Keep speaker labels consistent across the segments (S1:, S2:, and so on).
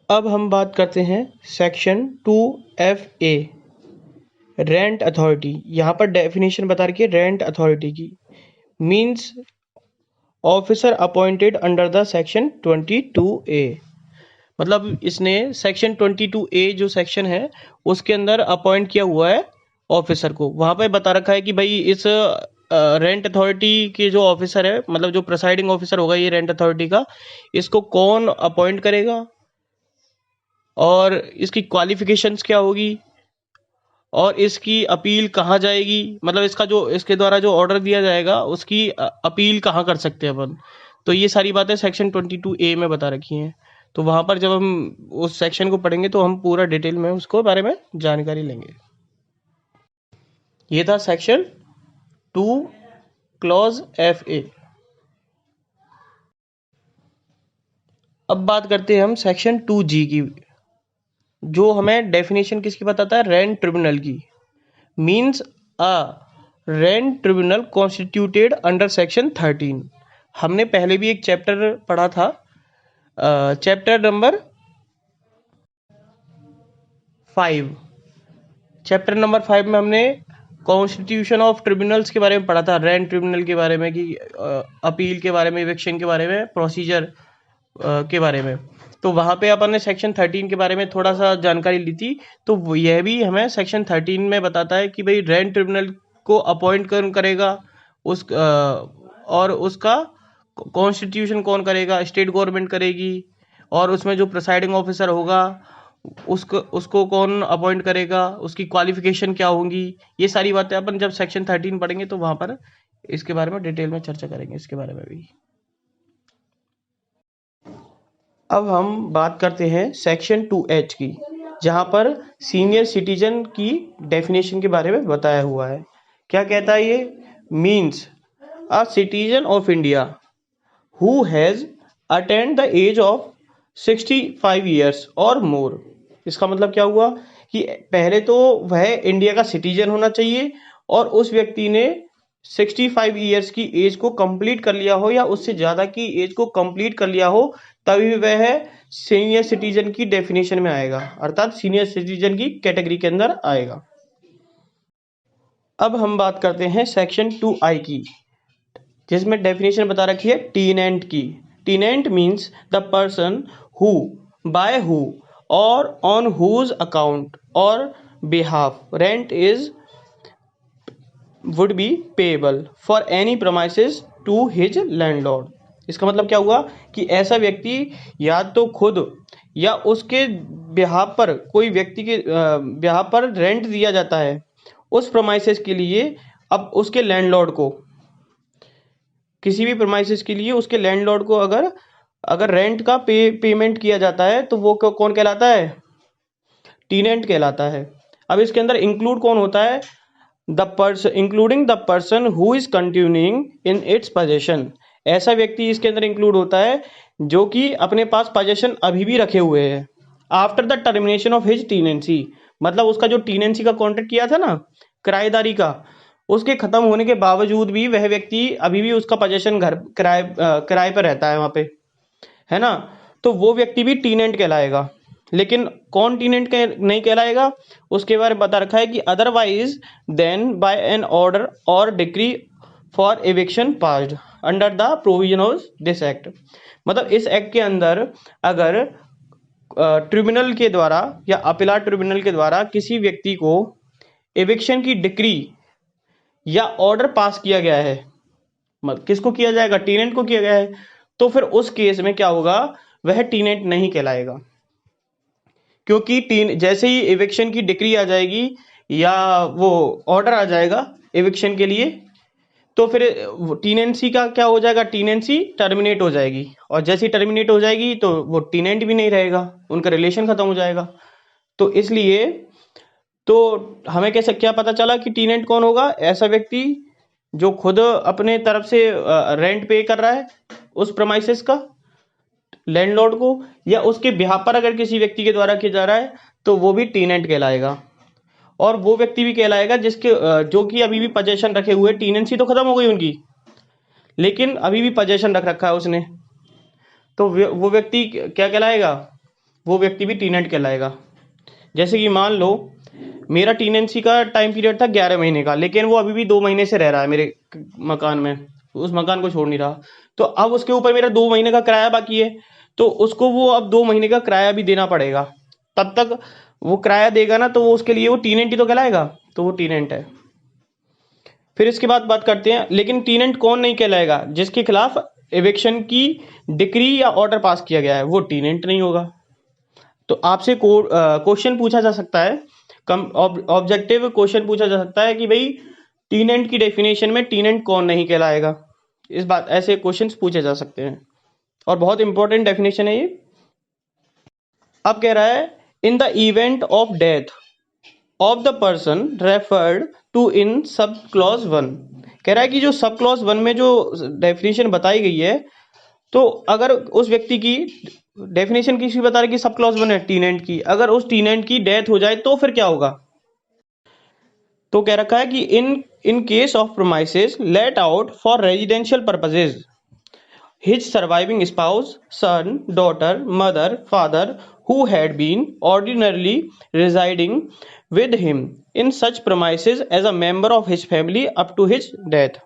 S1: अब हम बात करते हैं सेक्शन 2FA रेंट अथॉरिटी। यहाँ पर डेफिनेशन बता रखी है रेंट अथॉरिटी की। Means officer appointed under the section 22A। मतलब इसने सेक्शन 22A जो सेक्शन है उसके अंदर अपॉइंट किया हुआ है ऑफिसर को। वहाँ पे बता रखा है कि भाई इस रेंट अथॉरिटी के जो ऑफिसर है, मतलब जो प्रिसाइडिंग ऑफिसर होगा ये रेंट अथॉरिटी का, इसको कौन अपॉइंट करेगा और इसकी क्वालिफिकेशंस क्या होगी और इसकी अपील कहाँ जाएगी। मतलब इसका जो इसके द्वारा जो ऑर्डर दिया जाएगा उसकी अपील कहाँ कर सकते हैं अपन। तो ये सारी बातें सेक्शन 22A में बता रखी हैं। तो वहाँ पर जब हम उस सेक्शन को पढ़ेंगे तो हम पूरा डिटेल में उसको बारे में जानकारी लेंगे। ये था सेक्शन 2 क्लॉज FA। अब बात करते हैं हम सेक्शन 2G की, जो हमें डेफिनेशन किसकी बताता है, रेंट ट्रिब्यूनल की। मीन्स अ rent tribunal constituted under section 13। हमने पहले भी एक चैप्टर पढ़ा था, चैप्टर नंबर 5। चैप्टर नंबर 5 में हमने कॉन्स्टिट्यूशन ऑफ ट्रिब्यूनल्स के बारे में पढ़ा था, रेंट ट्रिब्यूनल के बारे में, कि अपील के बारे में, इविक्शन के बारे में, प्रोसीजर के बारे में। तो वहाँ पे अपन ने सेक्शन 13 के बारे में थोड़ा सा जानकारी ली थी। तो यह भी हमें सेक्शन 13 में बताता है कि भाई रेंट ट्रिब्यूनल को अपॉइंट कौन करेगा, और उसका कॉन्स्टिट्यूशन कौन करेगा, स्टेट गवर्नमेंट करेगी। और उसमें जो प्रिसाइडिंग ऑफिसर होगा उसको उसको कौन अपॉइंट करेगा, उसकी क्वालिफिकेशन क्या होंगी। ये सारी बातें अपन जब सेक्शन 13 पढ़ेंगे तो वहाँ पर इसके बारे में डिटेल में चर्चा करेंगे, इसके बारे में भी। अब हम बात करते हैं सेक्शन 2H की, जहाँ पर सीनियर सिटीजन की डेफिनेशन के बारे में बताया हुआ है। क्या कहता है ये? Means a citizen of India who has attend the age of 65 years or more. इसका मतलब क्या हुआ कि पहले तो वह इंडिया का सिटीजन होना चाहिए और उस व्यक्ति ने 65 ईयर्स की एज को कंप्लीट कर लिया हो या उससे ज़्यादा की एज को कंप्लीट कर लिया हो, तभी वह सीनियर सिटीजन की डेफिनेशन में आएगा, अर्थात सीनियर सिटीजन की कैटेगरी के अंदर आएगा। अब हम बात करते हैं सेक्शन 2I की, जिसमें डेफिनेशन बता रखी है टीनेंट की। Tenant means the person who, by who or on whose account or behalf rent is would be payable for any premises to his landlord. इसका मतलब क्या हुआ कि ऐसा व्यक्ति या तो खुद या उसके बिहाफ पर, कोई व्यक्ति के बिहाफ पर रेंट दिया जाता है उस प्रमाइसेस के लिए। अब उसके लैंडलॉर्ड को, किसी भी प्रमाइसेस के लिए उसके लैंडलॉर्ड को अगर अगर रेंट का पेमेंट किया जाता है तो वो कौन कहलाता है? टीनेंट कहलाता है। अब इसके अंदर इंक्लूड कौन होता है? The person, including the person who is continuing in its possession. ऐसा व्यक्ति इसके अंदर इंक्लूड होता है जो कि अपने पास पोजेशन अभी भी रखे हुए है after the termination of his tenancy. मतलब उसका जो टीनेंसी का कॉन्ट्रैक्ट किया था ना, किराएदारी का, उसके खत्म होने के बावजूद भी वह व्यक्ति अभी भी उसका पोजेशन घर किराए पर रहता है वहां पे, है ना। तो वो व्यक्ति भी टीनेंट कहलाएगा। लेकिन कौन टीनेंट नहीं कहलाएगा, उसके बारे में बता रखा है कि otherwise then by an order और decree for eviction passed under the provision of this act. मतलब इस एक्ट के अंदर अगर ट्रिब्यूनल के द्वारा या अपीलाट ट्रिब्यूनल के द्वारा किसी व्यक्ति को एविक्शन की डिक्री या ऑर्डर पास किया गया है, किसको किया जाएगा? टीनेंट को किया गया है। तो फिर उस केस में क्या होगा? वह टीनेंट नहीं कहलाएगा, क्योंकि जैसे ही एविक्शन की डिक्री आ जाएगी या वो ऑर्डर आ जाएगा एविक्शन के लिए, तो फिर टीनेंसी का क्या हो जाएगा? टीनेंसी टर्मिनेट हो जाएगी, और जैसे ही टर्मिनेट हो जाएगी तो वो टीनेंट भी नहीं रहेगा, उनका रिलेशन खत्म हो जाएगा। तो इसलिए तो हमें कैसे क्या पता चला कि टीनेंट कौन होगा? ऐसा व्यक्ति जो खुद अपने तरफ से रेंट पे कर रहा है उस प्रमाइसेस का लैंडलॉर्ड को, या उसके बिहाफ पर अगर किसी व्यक्ति के द्वारा किया जा रहा है तो वो भी टीनेंट कहलाएगा। और वो व्यक्ति भी कहलाएगा जिसके जो कि अभी भी पोजेशन रखे हुए, टीनेंसी तो खत्म हो गई उनकी लेकिन अभी भी पोजेशन रख रखा है उसने, तो वो व्यक्ति क्या कहलाएगा? वो व्यक्ति भी टीनेंट कहलाएगा। जैसे कि मान लो मेरा टीनेंसी का टाइम पीरियड था 11 महीने का, लेकिन वो अभी भी 2 महीने से रह रहा है मेरे मकान में, उस मकान को छोड़ नहीं रहा। तो अब उसके ऊपर मेरा 2 महीने का किराया बाकी है, तो उसको वो अब 2 महीने का किराया भी देना पड़ेगा। तब तक वो किराया देगा ना, तो वो उसके लिए वो टीनेंट ही तो कहलाएगा, तो वो टीनेंट है। फिर इसके बाद बात करते हैं, लेकिन टीनेंट कौन नहीं कहलाएगा? जिसके खिलाफ एविक्शन की डिक्री या ऑर्डर पास किया गया है, वो टीनेंट नहीं होगा। तो आपसे क्वेश्चन पूछा जा सकता है, ऑब्जेक्टिव क्वेश्चन पूछा जा सकता है कि भाई टीनेंट की डेफिनेशन में टीनेंट कौन नहीं कहलाएगा। इस बात ऐसे क्वेश्चंस पूछे जा सकते हैं और बहुत इंपॉर्टेंट डेफिनेशन है ये। अब कह रहा है in the event of death of the person referred to in sub clause 1। कह रहा है कि जो सब क्लॉज 1 में जो डेफिनेशन बताई गई है, तो अगर उस व्यक्ति की डेफिनेशन किसी बता रही कि सब क्लॉज 1 है टीनेंट की, अगर उस टीनेंट की डेथ हो जाए तो फिर क्या होगा? तो कह रखा है कि in case of premises let out for residential purposes his surviving spouse, son, daughter, mother, father, who had been ordinarily residing with him in such premises as a member of his family up to his death।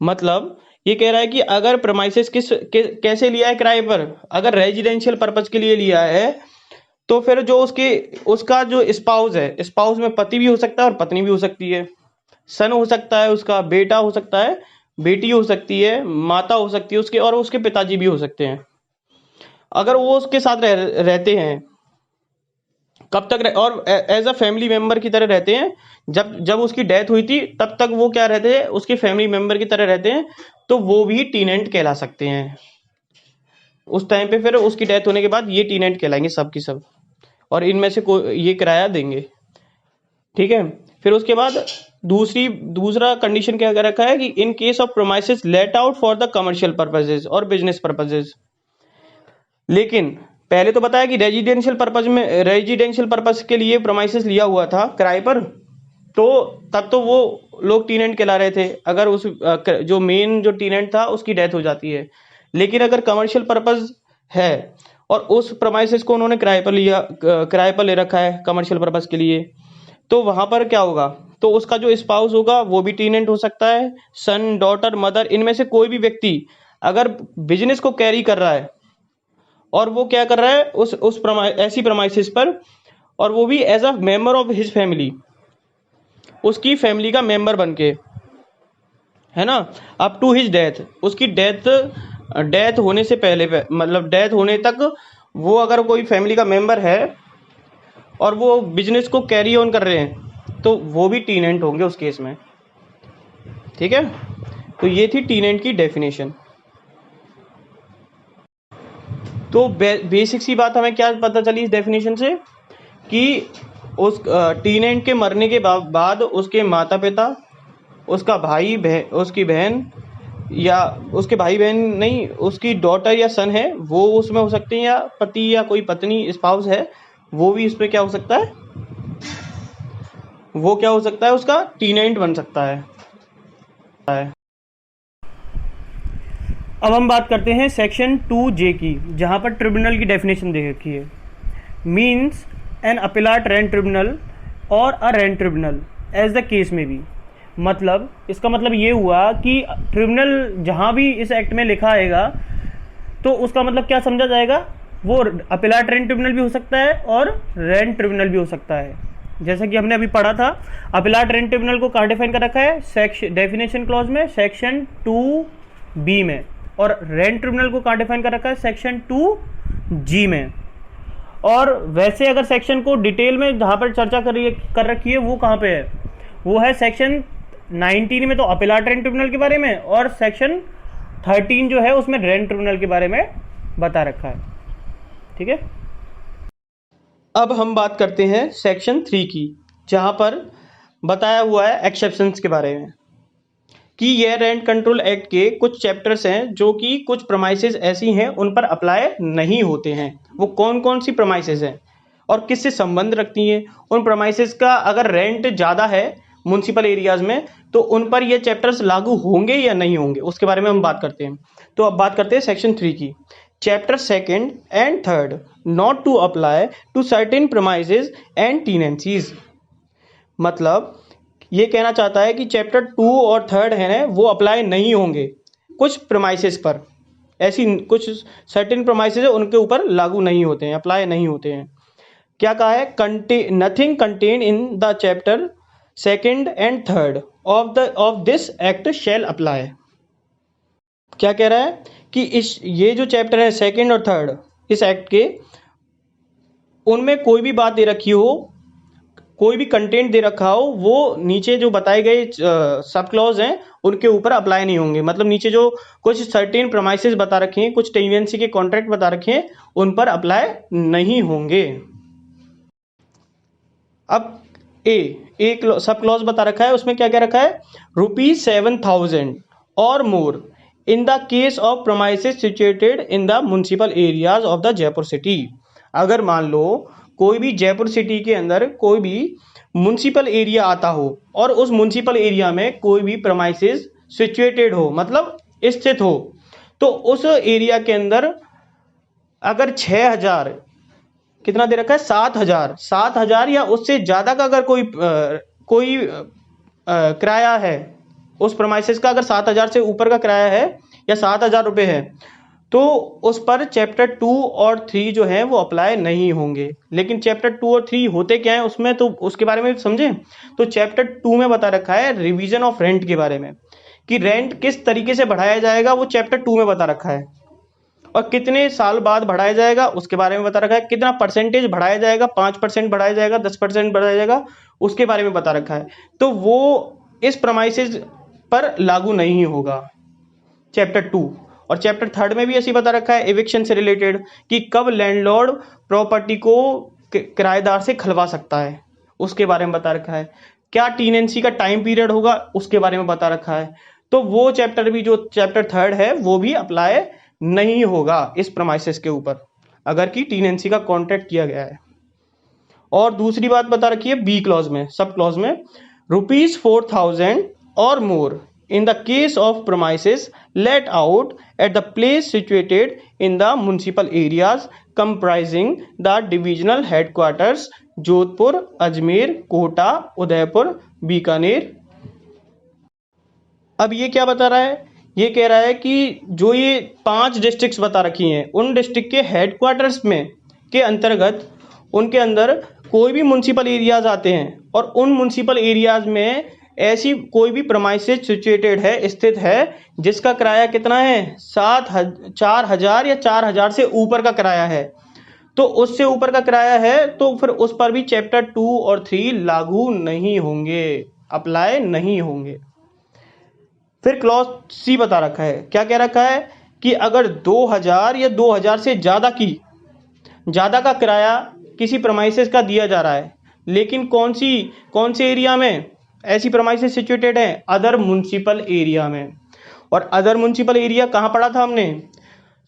S1: मतलब ये कह रहा है कि अगर premises कैसे लिया है किराए पर, अगर रेजिडेंशियल पर्पज के लिए लिया है, तो फिर जो उसका जो स्पाउस है, स्पाउस में पति भी हो सकता है और पत्नी भी हो सकती है, सन हो सकता है, उसका बेटा हो सकता है, बेटी हो सकती है, माता हो सकती है उसके, और उसके पिताजी भी हो सकते हैं। अगर वो उसके साथ रहते हैं कब तक और एज अ फैमिली मेंबर की तरह रहते हैं, जब उसकी डेथ हुई थी तब तक वो क्या रहते हैं, उसके फैमिली मेंबर की तरह रहते हैं, तो वो भी टीनेंट कहला सकते हैं। उस टाइम पे फिर उसकी डेथ होने के बाद ये टीनेंट कहलाएंगे सब की सब, और इनमें से ये किराया देंगे। ठीक है, फिर उसके बाद दूसरा कंडीशन क्या कर रखा है कि in case of premises let out for the commercial purposes और बिजनेस पर्पसेस। लेकिन पहले तो बताया कि रेजिडेंशियल पर्पस के लिए प्रोमाइसेस लिया हुआ था किराए पर, तो तब तो वो लोग टीनेंट कहला रहे थे अगर उस जो मेन जो टीनेंट था उसकी डेथ हो जाती है। लेकिन अगर कमर्शियल पर्पस है और उस प्रोमाइसेस को उन्होंने किराए पर ले रखा है कमर्शियल पर्पस के लिए, तो वहां पर क्या होगा? तो उसका जो स्पाउस होगा वो भी टीनेंट हो सकता है, सन, डॉटर, मदर, इनमें से कोई भी व्यक्ति अगर बिजनेस को कैरी कर रहा है और वो क्या कर रहा है ऐसी प्रोमाइसेस पर, और वो भी as a member of his family, उसकी फैमिली का मेंबर बन के, है ना, अप टू हिज डेथ, उसकी डेथ होने से पहले, मतलब डेथ होने तक वो अगर कोई फैमिली का मेंबर है और वो बिजनेस को कैरी ऑन कर रहे हैं, तो वो भी टीनेंट होंगे उस केस में। ठीक है, तो ये थी टीनेंट की डेफिनेशन। तो बेसिक सी बात हमें क्या पता चली इस डेफिनेशन से कि उस टीनेंट के मरने के बाद उसके माता पिता, उसका भाई उसकी बहन, या उसके भाई बहन नहीं, उसकी डॉटर या सन है वो उसमें हो सकते हैं, या पति या कोई पत्नी स्पाउस है वो भी इसमें क्या हो सकता है, वो क्या हो सकता है, उसका टीनेंट बन सकता है। अब हम बात करते हैं सेक्शन 2J की, जहां पर ट्रिब्यूनल की डेफिनेशन दे रखी है। Means an appellate rent tribunal or a rent tribunal as the case में भी। मतलब इसका मतलब ये हुआ कि ट्रिब्यूनल जहां भी इस एक्ट में लिखा आएगा तो उसका मतलब क्या समझा जाएगा, वो अपीलाट रेंट ट्रिब्यूनल भी हो सकता है और रेंट ट्रिब्यूनल भी हो सकता है। जैसा कि हमने अभी पढ़ा था, अपीलाट रेंट ट्रिब्यूनल को कहाँ डिफाइन कर रखा है, डेफिनेशन क्लॉज में सेक्शन 2B में, और रेंट ट्रिब्यूनल को कहाँ डिफाइन कर रखा है, सेक्शन 2G में। और वैसे अगर सेक्शन को डिटेल में जहां पर चर्चा कर रखी है वो कहाँ पे है, वो है सेक्शन 19 में तो अपीलाट रेंट ट्रिब्यूनल के बारे में, और सेक्शन 13 जो है उसमें रेंट ट्रिब्यूनल के बारे में बता रखा है। ठीक है, अब हम बात करते हैं सेक्शन 3 की, जहां पर बताया हुआ है एक्सेप्शंस के बारे में कि यह रेंट कंट्रोल एक्ट के कुछ चैप्टर्स हैं जो कि कुछ प्रोमाइसेस ऐसी हैं उन पर अप्लाई नहीं होते हैं। वो कौन कौन सी प्रोमाइसेस हैं और किससे संबंध रखती हैं, उन प्रोमाइसेस का अगर रेंट ज़्यादा है म्युनिसिपल एरियाज में तो उन पर ये चैप्टर्स लागू होंगे या नहीं होंगे, उसके बारे में हम बात करते हैं। तो अब बात करते हैं सेक्शन 3 की। Chapter 2 and 3 not to apply to certain premises and tenancies. मतलब ये कहना चाहता है कि चैप्टर 2 और 3 है ना, वो अप्लाई नहीं होंगे कुछ प्रीमाइसेस पर, ऐसी कुछ सर्टेन प्रीमाइसेस है उनके ऊपर लागू नहीं होते हैं, अप्लाई नहीं होते हैं। क्या कहा है, nothing contain in the chapter 2 and 3 of this act shall apply. क्या कह रहा है कि ये जो चैप्टर है 2 और 3 इस एक्ट के, उनमें कोई भी बात दे रखी हो, कोई भी कंटेंट दे रखा हो, वो नीचे जो बताए गए सब क्लॉज हैं उनके ऊपर अप्लाई नहीं होंगे। मतलब नीचे जो कुछ सर्टेन प्रीमाइसेस बता रखे हैं, कुछ टेनेंसी के कॉन्ट्रैक्ट बता रखे हैं, उन पर अप्लाई नहीं होंगे। अब एक सब क्लॉज बता रखा है, उसमें क्या क्या रखा है, ₹7,000 और more in the case of premises situated in the municipal areas of the Jaipur city. अगर मान लो कोई भी जयपुर सिटी के अंदर कोई भी म्युनिसिपल एरिया आता हो और उस म्युनिसिपल एरिया में कोई भी प्रीमाइसेस सिचुएटेड हो, मतलब स्थित हो, तो उस एरिया के अंदर अगर 6,000, कितना दे रखा है, 7,000 या उससे ज़्यादा का अगर कोई किराया है, उस प्रीमाइसेस का अगर 7,000 से ऊपर का किराया है या 7,000 रुपये है, तो उस पर चैप्टर 2 और 3 जो है वो अप्लाई नहीं होंगे। लेकिन चैप्टर 2 और 3 होते क्या है उसमें, तो उसके बारे में समझें। तो चैप्टर 2 में बता रखा है रिवीजन ऑफ रेंट के बारे में, कि रेंट किस तरीके से बढ़ाया जाएगा वो चैप्टर 2 में बता रखा है, और कितने साल बाद बढ़ाया जाएगा उसके बारे में बता रखा है, कितना परसेंटेज बढ़ाया जाएगा, 5% बढ़ाया जाएगा, 10% बढ़ाया जाएगा, उसके बारे में बता रखा है। तो वो इस प्रीमाइसेस पर लागू नहीं होगा चैप्टर 2। और चैप्टर 3 में भी ऐसी बता रखा है एविक्शन से रिलेटेड, कि कब लैंडलॉर्ड प्रॉपर्टी को किराएदार से खलवा सकता है, उसके बारे में बता रखा है। क्या टीनेंसी का टाइम पीरियड होगा उसके बारे में बता रखा है। तो वो चैप्टर भी, जो चैप्टर 3 है, वो भी अप्लाई नहीं होगा इस प्रीमाइसेस के ऊपर, अगर की टीनेंसी का कॉन्ट्रैक्ट किया गया है। और दूसरी बात बता रखी है बी क्लॉज में, सब क्लॉज में, ₹4,000 और मोर in the case of premises let out at the place situated in the municipal areas comprising the divisional headquarters Jodhpur, Ajmer, Kota, Udaipur, Bikaner. अब ये क्या बता रहा है, ये कह रहा है कि जो ये 5 डिस्ट्रिक्ट्स बता रखी हैं, उन डिस्ट्रिक्ट के हेडक्वार्टर्स में के अंतर्गत उनके अंदर कोई भी म्युनिसिपल एरियाज आते हैं, और उन म्युनिसिपल एरियाज में ऐसी कोई भी प्रीमाइसेस सिचुएटेड है, स्थित है, जिसका किराया कितना है, 4,000 या 4,000 से ऊपर का किराया है, तो उससे ऊपर का किराया है, तो फिर उस पर भी चैप्टर 2 और 3 लागू नहीं होंगे, अप्लाई नहीं होंगे। फिर क्लॉज सी बता रखा है, क्या कह रखा है कि अगर 2,000 या 2,000 से ज़्यादा का किराया किसी प्रीमाइसेस का दिया जा रहा है, लेकिन कौन से एरिया में ऐसी प्रीमाइसेस सिचुएटेड है, अदर म्युनिसिपल एरिया में। और अदर म्युनिसिपल एरिया कहाँ पढ़ा था हमने,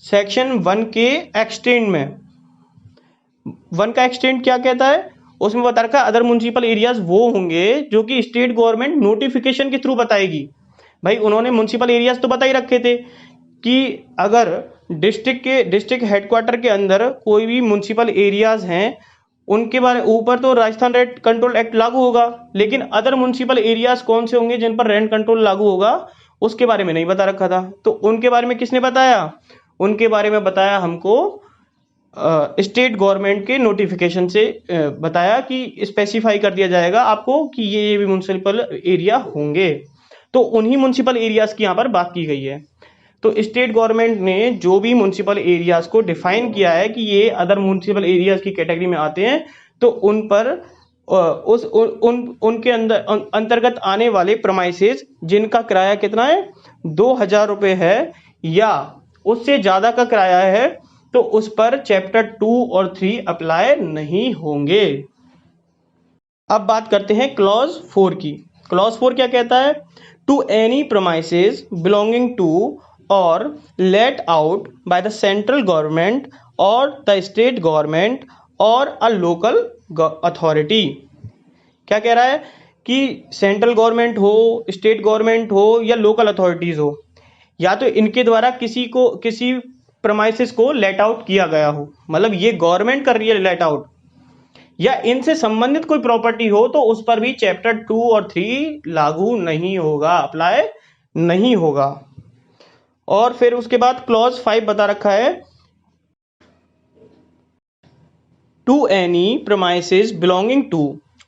S1: सेक्शन 1 के एक्सटेंड में। 1 का एक्सटेंड क्या कहता है, उसमें बता रखा है अदर म्युनिसिपल एरियाज वो होंगे जो कि स्टेट गवर्नमेंट नोटिफिकेशन के थ्रू बताएगी। भाई उन्होंने म्युनिसिपल एरियाज तो बता ही रखे थे कि अगर डिस्ट्रिक्ट हेडक्वार्टर के अंदर कोई भी म्युनिसिपल एरियाज हैं, उनके बारे ऊपर तो राजस्थान रेंट कंट्रोल एक्ट लागू होगा, लेकिन अदर म्युनिसिपल एरियाज कौन से होंगे जिन पर रेंट कंट्रोल लागू होगा, उसके बारे में नहीं बता रखा था। तो उनके बारे में किसने बताया, उनके बारे में बताया हमको स्टेट गवर्नमेंट के नोटिफिकेशन से बताया कि स्पेसिफाई कर दिया जाएगा आपको कि ये भी म्युनिसिपल एरिया होंगे। तो उन्हीं म्युनिसिपल एरियाज की यहाँ पर बात की गई है। तो स्टेट गवर्नमेंट ने जो भी म्युनिसिपल एरियाज को डिफाइन किया है कि ये अदर म्युनिसिपल एरियाज की कैटेगरी में आते हैं, तो उन पर उनके अंतर्गत आने वाले प्रीमाइसेस जिनका किराया कितना है, 2,000 रुपये है या उससे ज़्यादा का किराया है, तो उस पर चैप्टर 2 और 3 अप्लाई नहीं होंगे। अब बात करते हैं क्लॉज 4 की। क्लॉज 4 क्या कहता है, to any premises belonging to और let out by the central government और द स्टेट गवर्नमेंट और अ लोकल अथॉरिटी। क्या कह रहा है कि सेंट्रल गवर्नमेंट हो, स्टेट गवर्नमेंट हो या लोकल अथॉरिटीज हो, या तो इनके द्वारा किसी प्रमाइसेस को लेट आउट किया गया हो, मतलब ये गवर्नमेंट कर रही है लेट आउट, या इनसे संबंधित कोई प्रॉपर्टी हो, तो उस पर भी चैप्टर 2 और 3 लागू नहीं होगा, अप्लाई नहीं होगा। और फिर उसके बाद क्लॉज 5 बता रखा है, to any premises belonging to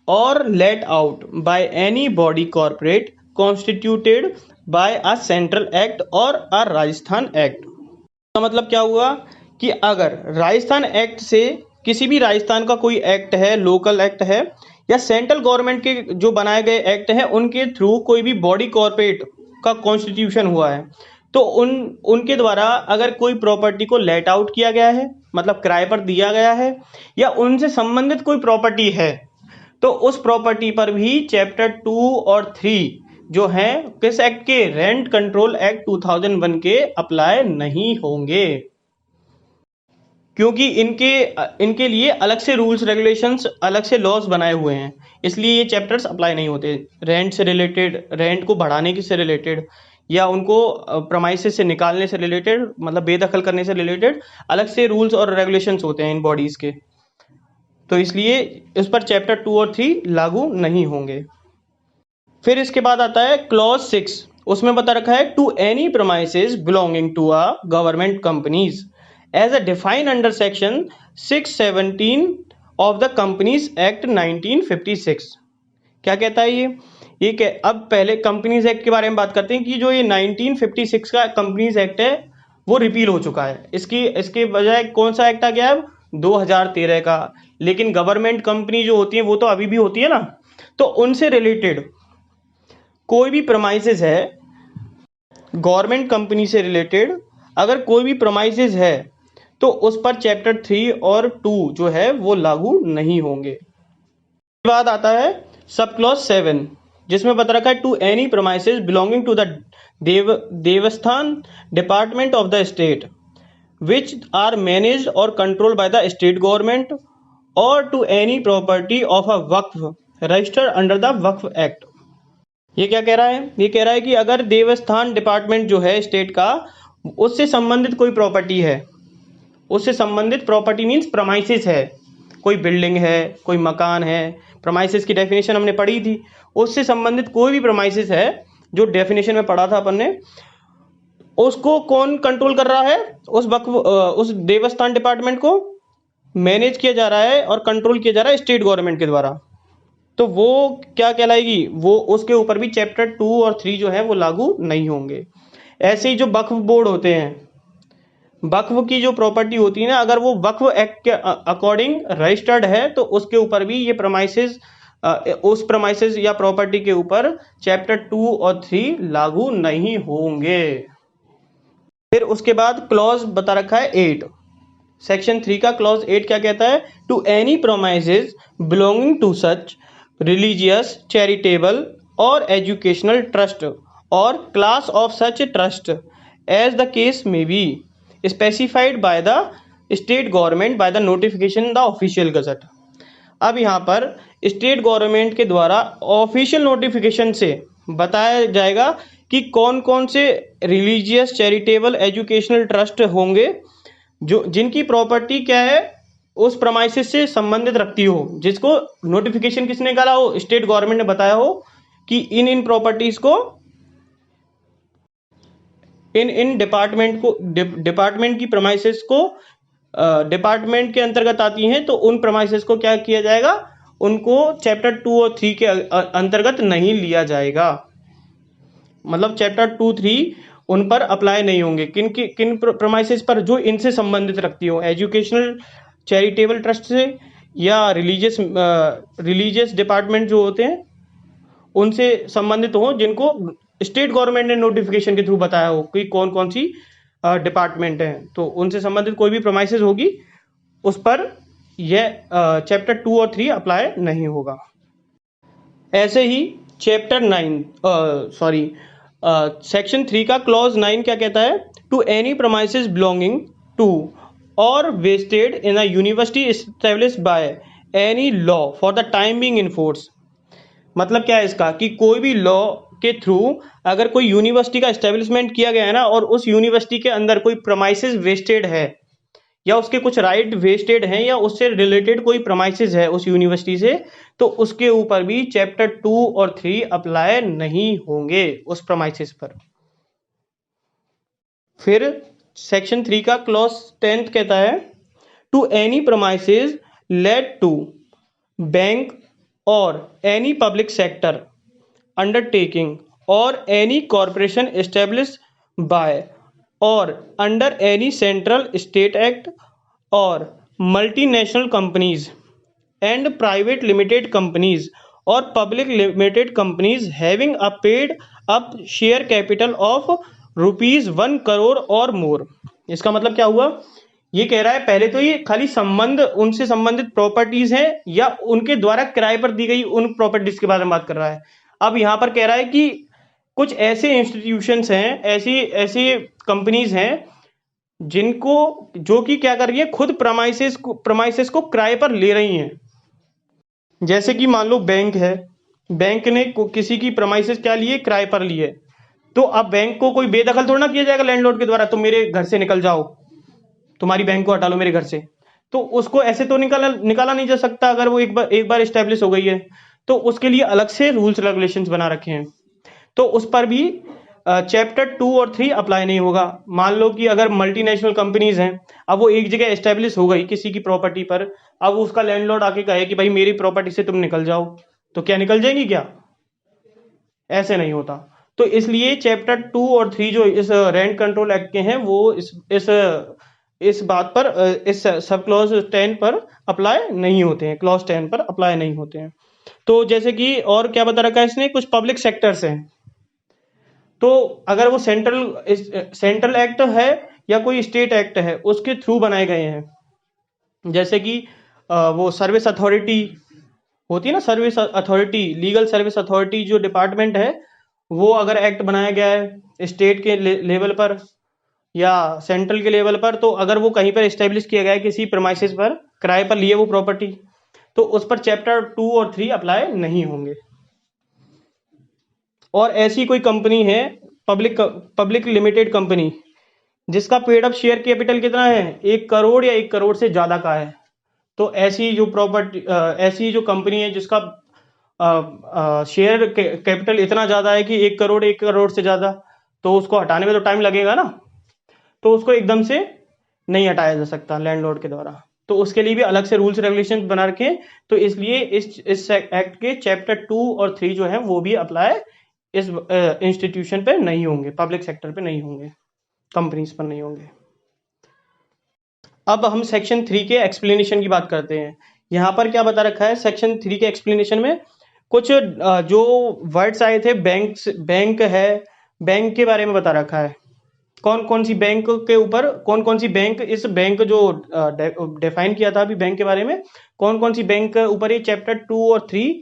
S1: or let out by any body corporate constituted by a central act or a Rajasthan act. का मतलब क्या हुआ कि अगर राजस्थान एक्ट से, किसी भी राजस्थान का कोई एक्ट है, लोकल एक्ट है, या सेंट्रल गवर्नमेंट के जो बनाए गए एक्ट हैं, उनके थ्रू कोई भी बॉडी कॉर्पोरेट का कॉन्स्टिट्यूशन हुआ है, तो उनके द्वारा अगर कोई प्रॉपर्टी को लेट आउट किया गया है, मतलब किराए पर दिया गया है, या उनसे संबंधित कोई प्रॉपर्टी है, तो उस प्रॉपर्टी पर भी चैप्टर 2 और 3 जो हैं किस एक्ट के, रेंट कंट्रोल एक्ट 2001 के अप्लाई नहीं होंगे, क्योंकि इनके लिए अलग से रूल्स रेगुलेशंस, अलग से लॉज बनाए हुए हैं, इसलिए ये चैप्टर्स अप्लाई नहीं होते। रेंट से रिलेटेड, रेंट को बढ़ाने की से रिलेटेड, या उनको प्रमाइसेस से निकालने से रिलेटेड, मतलब बेदखल करने से रिलेटेड अलग से रूल्स और रेगुलेशंस होते हैं इन बॉडीज के, तो इसलिए इस पर चैप्टर 2 और 3 लागू नहीं होंगे। फिर इसके बाद आता है क्लॉज 6, उसमें बता रखा है, to any premises belonging to a government companies as a defined under section 617 of the companies act 1956। क्या कहता है ये अब पहले कंपनीज एक्ट के बारे में बात करते हैं कि जो ये 1956 का कंपनीज एक्ट है वो रिपील हो चुका है, इसके बजाय कौन सा एक्ट आ गया है, 2013 का। लेकिन गवर्नमेंट कंपनी जो होती है वो तो अभी भी होती है ना, तो उनसे रिलेटेड कोई भी प्रमाइसेस है, गवर्नमेंट कंपनी से रिलेटेड अगर कोई भी प्रमाइसेस है, तो उस पर चैप्टर 3 और 2 जो है वो लागू नहीं होंगे। इसके बाद आता है सब क्लॉज 7, जिसमें बता रखा है, to any premises belonging to the Devasthan department of the state which are managed or controlled by the state government or to any property of a Waqf registered under the Waqf act. ये क्या कह रहा है, ये कह रहा है कि अगर देवस्थान डिपार्टमेंट जो है स्टेट का, उससे संबंधित कोई प्रॉपर्टी है, उससे संबंधित प्रॉपर्टी मीन्स प्रमाइसेस है, कोई बिल्डिंग है, कोई मकान है, प्रमाइसेस की डेफिनेशन हमने पढ़ी थी, उससे संबंधित कोई भी प्रमाइसेस है जो डेफिनेशन में पढ़ा था अपन ने, उसको कौन कंट्रोल कर रहा है, उस देवस्थान डिपार्टमेंट को मैनेज किया जा रहा है और कंट्रोल किया जा रहा है स्टेट गवर्नमेंट के द्वारा, तो वो क्या कहलाएगी, वो उसके ऊपर भी चैप्टर 2 और 3 जो है वो लागू नहीं होंगे। ऐसे ही जो वक्फ बोर्ड होते हैं, वक्फ की जो प्रॉपर्टी होती है ना, अगर वो वक्फ एक्ट के अकॉर्डिंग रजिस्टर्ड है, तो उसके ऊपर भी ये प्रमाइसेस, उस प्रमाइसेस या प्रॉपर्टी के ऊपर चैप्टर 2 और 3 लागू नहीं होंगे। फिर उसके बाद क्लॉज बता रखा है 8, सेक्शन 3 का क्लॉज 8 क्या कहता है, to any premises belonging to such religious, charitable और एजुकेशनल ट्रस्ट और class of such trust as the case may be specified by the state government by the notification the official gazette. अब यहाँ पर state government के द्वारा official notification से बताया जाएगा कि कौन कौन से रिलीजियस, चैरिटेबल, एजुकेशनल ट्रस्ट होंगे जो जिनकी प्रॉपर्टी क्या है उस प्रमाइसेस से संबंधित रखती हो, जिसको नोटिफिकेशन किसने निकाला हो, स्टेट गवर्नमेंट ने बताया हो कि इन प्रॉपर्टीज को इन डिपार्टमेंट की प्रमाइसेस को डिपार्टमेंट के अंतर्गत आती हैं, तो उन प्रमाइसेस को क्या किया जाएगा, उनको चैप्टर 2 और 3 के अंतर्गत नहीं लिया जाएगा, मतलब चैप्टर 2, 3 उन पर अप्लाई नहीं होंगे। किन प्रमाइसेस पर, जो इनसे संबंधित रखती हो, एजुकेशनल, चैरिटेबल ट्रस्ट से या रिलीजियस डिपार्टमेंट जो होते हैं उनसे संबंधित हो, जिनको स्टेट गवर्नमेंट ने नोटिफिकेशन के थ्रू बताया हो कि कौन कौन सी डिपार्टमेंट है, तो उनसे संबंधित कोई भी प्रमाइसेस होगी उस पर यह चैप्टर 2 और 3 अप्लाई नहीं होगा। ऐसे ही चैप्टर 9 सेक्शन 3 का क्लॉज 9 क्या कहता है, to any premises belonging to और vested in a university established by any law for the time being in force. मतलब क्या है इसका, कि कोई भी लॉ के थ्रू अगर कोई यूनिवर्सिटी का एस्टेब्लिशमेंट किया गया है ना, और उस यूनिवर्सिटी के अंदर कोई प्रमाइसेस वेस्टेड है या उसके कुछ राइट वेस्टेड हैं या उससे रिलेटेड कोई प्रमाइसेस है उस यूनिवर्सिटी से, तो उसके ऊपर भी चैप्टर 2 और 3 अप्लाई नहीं होंगे उस प्रमाइसेस पर। फिर सेक्शन 3 का क्लॉज 10 कहता है, to any premises let to bank और एनी पब्लिक सेक्टर अंडरटेकिंग और एनी कॉरपोरेशन एस्टेब्लिश बाय और under any central state act और multinational companies and private limited companies और public limited companies having a paid up share capital of ₹1 crore और more. इसका मतलब क्या हुआ? ये कह रहा है, पहले तो ये खाली संबंध उनसे संबंधित प्रॉपर्टीज हैं या उनके द्वारा किराए पर दी गई उन प्रॉपर्टीज के बारे में बात कर रहा है। अब यहां पर कह रहा है कि कुछ ऐसे इंस्टीट्यूशंस हैं, ऐसी कंपनीज हैं जिनको, जो कि क्या कर रही है, खुद प्रमाइसेस को किराए पर ले रही हैं। जैसे कि मान लो बैंक है, बैंक ने किसी की प्रमाइसेस क्या लिए, किराए पर लिए, तो अब बैंक को कोई बेदखल थोड़ा ना किया जाएगा लैंडलॉर्ड के द्वारा, तो मेरे घर से निकल जाओ, तुम्हारी बैंक को हटा लो मेरे घर से, तो उसको ऐसे तो निकाला नहीं जा सकता अगर वो एक बार एस्टेब्लिश हो गई है। तो उसके लिए अलग से रूल्स रेगुलेशंस बना रखे हैं, तो उस पर भी चैप्टर 2 और 3 अप्लाई नहीं होगा। मान लो कि अगर मल्टीनेशनल कंपनीज हैं, अब वो एक जगह एस्टेब्लिश हो गई किसी की प्रॉपर्टी पर, अब उसका लैंडलॉर्ड आके कहे कि भाई मेरी प्रॉपर्टी से तुम निकल जाओ, तो क्या निकल जाएंगी क्या? ऐसे नहीं होता। तो इसलिए चैप्टर 2 और 3 जो इस रेंट कंट्रोल एक्ट के हैं, वो इस बात पर, इस सब क्लॉज 10 पर अप्लाई नहीं होते हैं, क्लॉज 10 पर अप्लाई नहीं होते हैं। तो जैसे कि और क्या बता रखा है इसने, कुछ पब्लिक सेक्टर्स हैं, तो अगर वो सेंट्रल एक्ट है या कोई स्टेट एक्ट है उसके थ्रू बनाए गए हैं, जैसे कि वो सर्विस अथॉरिटी होती है ना, service authority, legal service authority जो डिपार्टमेंट है, वो अगर एक्ट बनाया गया है स्टेट के लेवल पर या सेंट्रल के लेवल पर, तो अगर वो कहीं पर एस्टेब्लिश किया गया है किसी प्रमाइसेस पर, किराए पर लिए वो प्रॉपर्टी, तो उस पर चैप्टर 2 और 3 अप्लाई नहीं होंगे। और ऐसी कोई कंपनी है, पब्लिक लिमिटेड कंपनी, जिसका पेड अप शेयर कैपिटल कितना है, 1 करोड़ या 1 करोड़ से ज्यादा का है, तो ऐसी जो कंपनी है जिसका शेयर कैपिटल इतना ज्यादा है कि 1 करोड़ से ज्यादा, तो उसको हटाने में तो टाइम लगेगा ना, तो उसको एकदम से नहीं हटाया जा सकता लैंडलॉर्ड के द्वारा, तो उसके लिए भी अलग से रूल्स रेगुलेशन बना रखे। तो इसलिए इस एक्ट के चैप्टर 2 और 3 जो है वो भी अप्लाई इस इंस्टीट्यूशन पे नहीं होंगे, पब्लिक सेक्टर पे नहीं होंगे, कंपनीज पर नहीं होंगे। अब हम सेक्शन 3 के एक्सप्लेनेशन की बात करते हैं। यहाँ पर क्या बता रखा है सेक्शन 3 के एक्सप्लेनेशन में, कुछ जो वर्ड्स आए थे, बैंक है, बैंक के बारे में बता रखा है, कौन कौन सी बैंक के ऊपर, कौन कौन सी बैंक, इस बैंक जो डिफाइन किया था अभी बैंक के बारे में, कौन कौन सी बैंक के ऊपर ये चैप्टर 2 और 3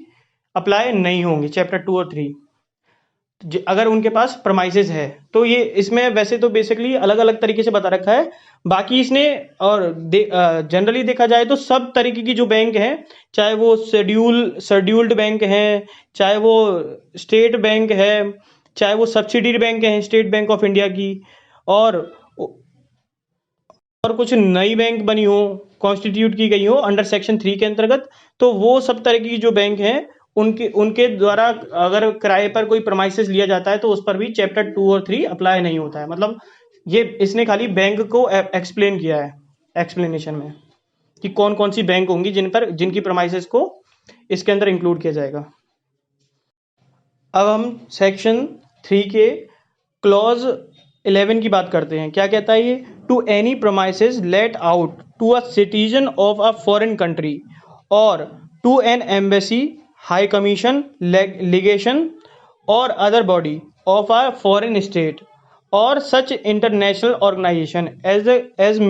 S1: अप्लाई नहीं होंगे। चैप्टर 2 और 3 अगर उनके पास प्रमाइसेस है, तो ये इसमें वैसे तो बेसिकली अलग अलग तरीके से बता रखा है, बाकी इसने और जनरली देखा जाए तो सब तरीके की जो बैंक हैं, चाहे वो शेड्यूल्ड बैंक हैं, चाहे वो स्टेट बैंक है, चाहे वो सब्सिडरी बैंक हैं स्टेट बैंक ऑफ इंडिया की, और कुछ नई बैंक बनी हो, कॉन्स्टिट्यूट की गई हो अंडर सेक्शन 3 के अंतर्गत, तो वो सब तरह की जो बैंक हैं उनके द्वारा अगर किराए पर कोई प्रमाइसेस लिया जाता है, तो उस पर भी चैप्टर 2 और 3 अप्लाई नहीं होता है। मतलब ये इसने खाली बैंक को एक्सप्लेन किया है एक्सप्लेनेशन में कि कौन कौन सी बैंक होंगी जिनकी प्रमाइसेस को इसके अंदर इंक्लूड किया जाएगा। अब हम सेक्शन 3 के क्लॉज 11 की बात करते हैं। क्या कहता है ये, to any premises let out to a citizen of a foreign country और to an embassy, high commission, legation or other body of a foreign state or such international organization as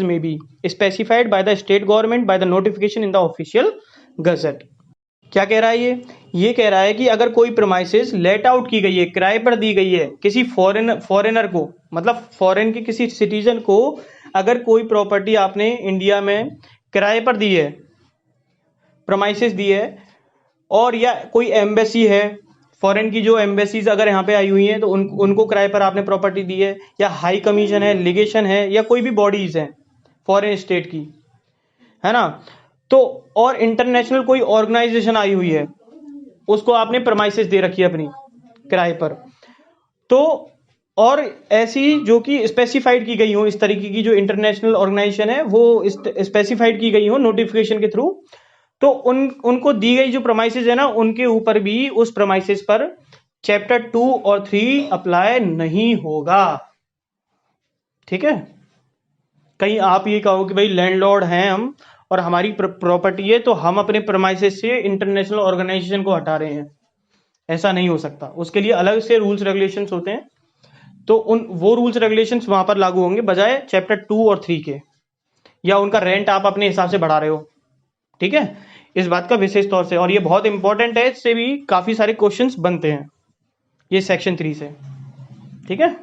S1: may be specified by the state government by the notification in the official gazette। क्या कह रहा है ये कह रहा है कि अगर कोई प्रमाइसेस लेट आउट की गई है, किराए पर दी गई है किसी फॉरेनर को, मतलब फॉरेन के किसी सिटीजन को, अगर कोई प्रॉपर्टी आपने इंडिया में किराए पर दी है, प्रमाइसेस दी है, और या कोई एम्बेसी है, फॉरेन की जो एम्बेसीज अगर यहाँ पे आई हुई हैं तो उनको किराए पर आपने प्रॉपर्टी दी है, या हाई कमीशन है, लिगेशन है, या कोई भी बॉडीज है फॉरेन स्टेट की, है ना। तो और इंटरनेशनल कोई ऑर्गेनाइजेशन आई हुई है, उसको आपने प्रमाइसेस दे रखी है अपनी किराए पर। तो और ऐसी जो कि स्पेसिफाइड की गई हो, इस तरीके की जो इंटरनेशनल ऑर्गेनाइजेशन है वो स्पेसिफाइड की गई हो नोटिफिकेशन के थ्रू, तो उनको दी गई जो प्रमाइसेस है ना, उनके ऊपर भी उस प्रमाइसेस पर चैप्टर 2 और 3 अप्लाई नहीं होगा। ठीक है। कहीं आप ये कहो कि भाई लैंडलॉर्ड हैं हम और हमारी प्रॉपर्टी है, तो हम अपने प्रमाइसेस से इंटरनेशनल ऑर्गेनाइजेशन को हटा रहे हैं, ऐसा नहीं हो सकता। उसके लिए अलग से रूल्स रेगुलेशंस होते हैं, तो वो रूल्स रेगुलेशंस वहां पर लागू होंगे बजाय चैप्टर 2 और 3 के, या उनका रेंट आप अपने हिसाब से बढ़ा रहे हो। ठीक है, इस बात का विशेष तौर से, और ये बहुत इंपॉर्टेंट है, इससे भी काफी सारे क्वेश्चंस बनते हैं ये सेक्शन 3 से। ठीक है।